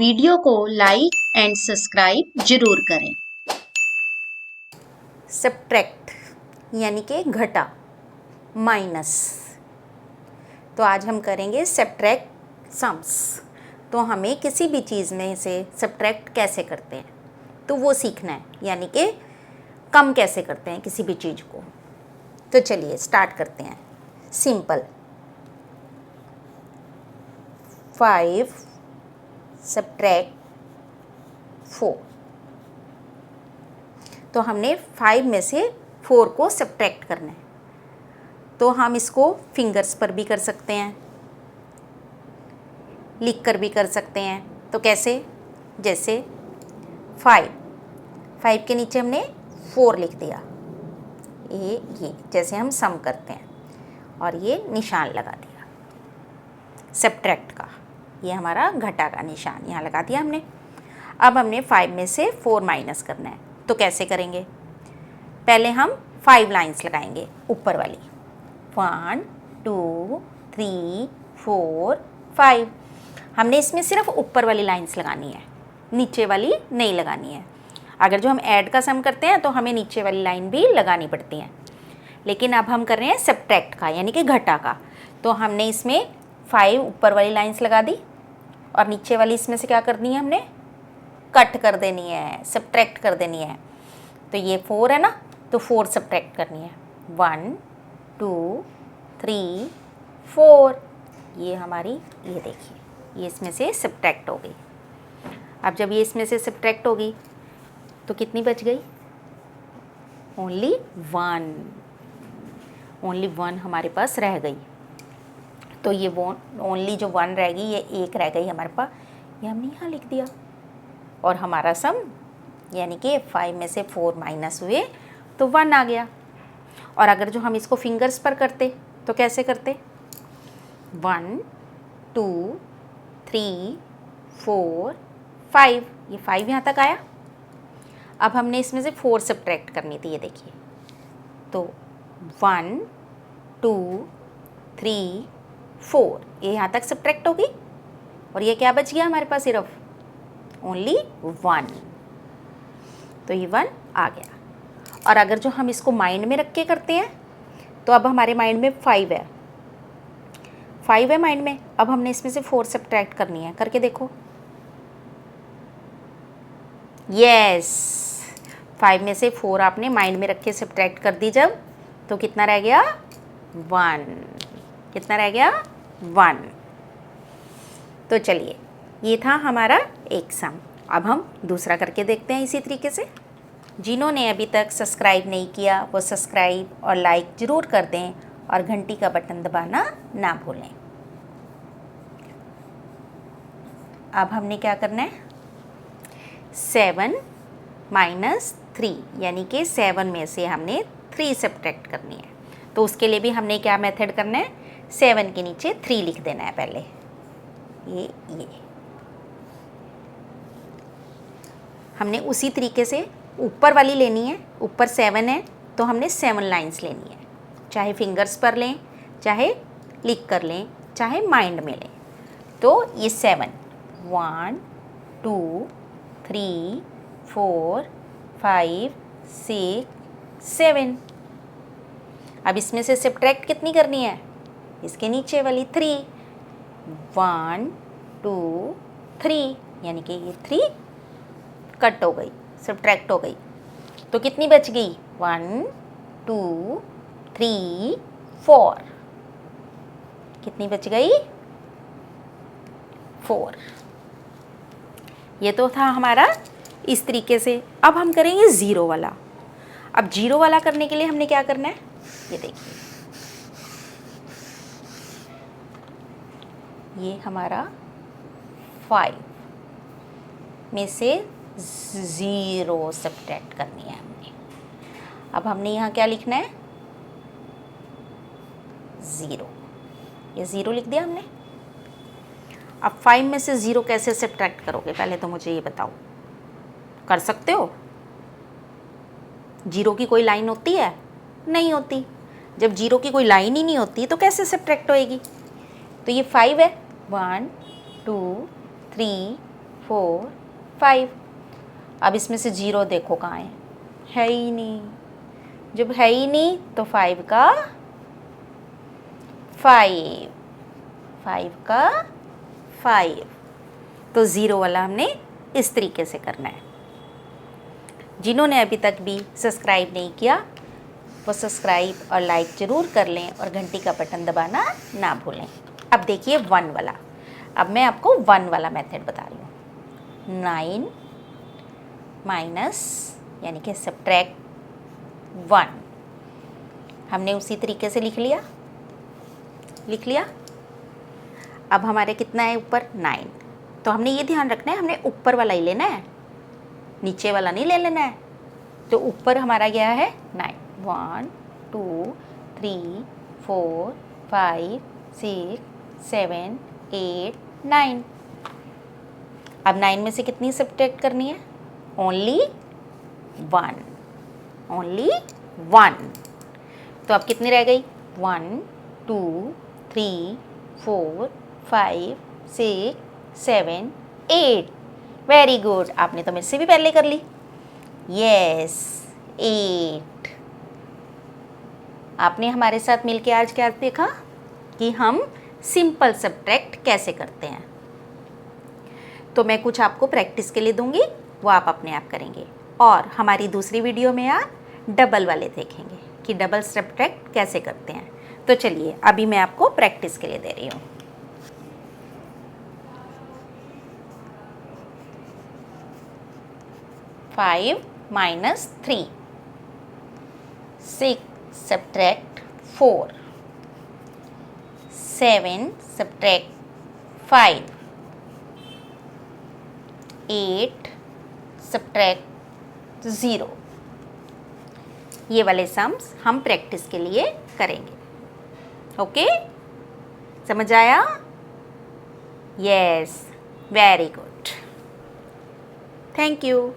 Video को like and subscribe जरूर करें। सब्ट्रैक्ट यानी कि घटा, माइनस। तो आज हम करेंगे सब्ट्रैक्ट सम्स। तो हमें किसी भी चीज़ में से सब्ट्रैक्ट कैसे करते हैं तो वो सीखना है, यानी कि कम कैसे करते हैं किसी भी चीज़ को। तो चलिए स्टार्ट करते हैं। Simple 5 subtract 4। तो हमने 5 में से 4 को सब्ट्रैक्ट करना है। तो हम इसको फिंगर्स पर भी कर सकते हैं, लिख कर भी कर सकते हैं। तो कैसे? जैसे 5 के नीचे हमने 4 लिख दिया, ये जैसे हम सम करते हैं, और ये निशान लगा दिया सब्ट्रैक्ट का। ये हमारा घटा का निशान यहाँ लगा दिया हमने। अब हमने 5 में से 4 माइनस करना है। तो कैसे करेंगे? पहले हम 5 लाइंस लगाएंगे ऊपर वाली, 1 2 3 4 5। हमने इसमें सिर्फ ऊपर वाली लाइंस लगानी है, नीचे वाली नहीं लगानी है। अगर जो हम ऐड का सम करते हैं तो हमें नीचे वाली लाइन भी लगानी पड़ती है, लेकिन अब हम कर रहे हैं सब्ट्रैक्ट का यानी कि घटा का। तो हमने इसमें 5 ऊपर वाली लाइंस लगा दी, और नीचे वाली इसमें से क्या करनी है, हमने कट कर देनी है, सब्ट्रैक्ट कर देनी है। तो ये 4 है ना, तो 4 सब्ट्रैक्ट करनी है। 1 2 3 4। ये हमारी, ये देखिए, ये इसमें से सब्ट्रैक्ट हो गई। अब जब ये इसमें से सब्ट्रैक्ट होगी तो कितनी बच गई? ओनली 1। ओनली 1 हमारे पास रह गई। तो ये वो ओनली जो 1 रहेगी, ये 1 रह गई हमारे पास, ये हमने यहाँ लिख दिया। और हमारा सम यानी कि 5 में से 4 माइनस हुए तो 1 आ गया। और अगर जो हम इसको फिंगर्स पर करते तो कैसे करते? 1 2 3 4 5। ये 5 यहाँ तक आया। अब हमने इसमें से 4 सब्ट्रैक्ट करनी थी, ये देखिए। तो 1 2 3 4, ये यहाँ तक सब्ट्रैक्ट होगी, और ये क्या बच गया हमारे पास? सिर्फ ओनली 1। तो ये 1 आ गया। और अगर जो हम इसको माइंड में रख के करते हैं तो अब हमारे माइंड में 5 है, 5 है माइंड में। अब हमने इसमें से 4 सब्ट्रैक्ट करनी है, करके देखो। यस, 5 में से 4 आपने माइंड में रख के सब्ट्रैक्ट कर दी जब, तो कितना रह गया? 1। कितना रह गया? 1। तो चलिए, ये था हमारा एक सम। अब हम दूसरा करके देखते हैं इसी तरीके से। जिन्होंने अभी तक सब्सक्राइब नहीं किया वो सब्सक्राइब और लाइक ज़रूर कर दें, और घंटी का बटन दबाना ना भूलें। अब हमने क्या करना है? 7 माइनस 3, यानी कि 7 में से हमने 3 सब्ट्रैक्ट करनी है। तो उसके लिए भी हमने क्या मेथड करना है? 7 के नीचे 3 लिख देना है पहले, ये हमने उसी तरीके से ऊपर वाली लेनी है। ऊपर 7 है तो हमने 7 लाइंस लेनी है, चाहे फिंगर्स पर लें, चाहे लिख कर लें, चाहे माइंड में लें। तो ये 7 1 2 3 4 5 6 7। अब इसमें से सब्ट्रैक्ट कितनी करनी है? इसके नीचे वाली 3। 1 2 3, यानी कि ये 3 कट हो गई, सब्ट्रैक्ट हो गई। तो कितनी बच गई? 1 2 3 4। कितनी बच गई? 4। ये तो था हमारा इस तरीके से। अब हम करेंगे ज़ीरो वाला। अब जीरो वाला करने के लिए हमने क्या करना है? ये देखिए, ये हमारा 5 में से 0 सब्ट्रैक्ट करनी है हमने। अब हमने यहाँ क्या लिखना है? 0। ये 0 लिख दिया हमने। अब 5 में से 0 कैसे सब्ट्रैक्ट करोगे, पहले तो मुझे ये बताओ। कर सकते हो? 0 की कोई लाइन होती है? नहीं होती। जब 0 की कोई लाइन ही नहीं होती तो कैसे सब्ट्रैक्ट होएगी? तो ये 5 है, 1 2 3 4 5। अब इसमें से 0 देखो कहाँ है ही नहीं। जब है ही नहीं तो 5 का 5 तो 0 वाला हमने इस तरीके से करना है। जिन्होंने अभी तक भी सब्सक्राइब नहीं किया वो सब्सक्राइब और लाइक ज़रूर कर लें और घंटी का बटन दबाना ना भूलें। अब देखिए 1 वाला। अब मैं आपको 1 वाला मेथड बता रही हूँ। 9 माइनस यानी कि सब्ट्रैक्ट 1 हमने उसी तरीके से लिख लिया। अब हमारे कितना है ऊपर 9। तो हमने ये ध्यान रखना है हमने ऊपर वाला ही लेना है, नीचे वाला नहीं ले लेना है। तो ऊपर हमारा गया है 9। 1 2 3 4 5 6 7 8 9। अब 9 में से कितनी सब्ट्रैक्ट करनी है? ओनली 1। तो अब कितनी रह गई? 1 2 3 4 5 6 7 8। वेरी गुड, आपने तो मेरे से भी पहले कर ली। यस 8। आपने हमारे साथ मिलके आज क्या देखा कि हम सिंपल सब्ट्रैक्ट कैसे करते हैं। तो मैं कुछ आपको प्रैक्टिस के लिए दूंगी, वो आप अपने आप करेंगे। और हमारी दूसरी वीडियो में आप डबल वाले देखेंगे कि डबल सब्ट्रैक्ट कैसे करते हैं। तो चलिए अभी मैं आपको प्रैक्टिस के लिए दे रही हूँ। Five minus 3 6 subtract 4 7 subtract 5 8 subtract 0। ये वाले सम्स हम प्रैक्टिस के लिए करेंगे। ओके, समझ आया? Yes, very good, thank you.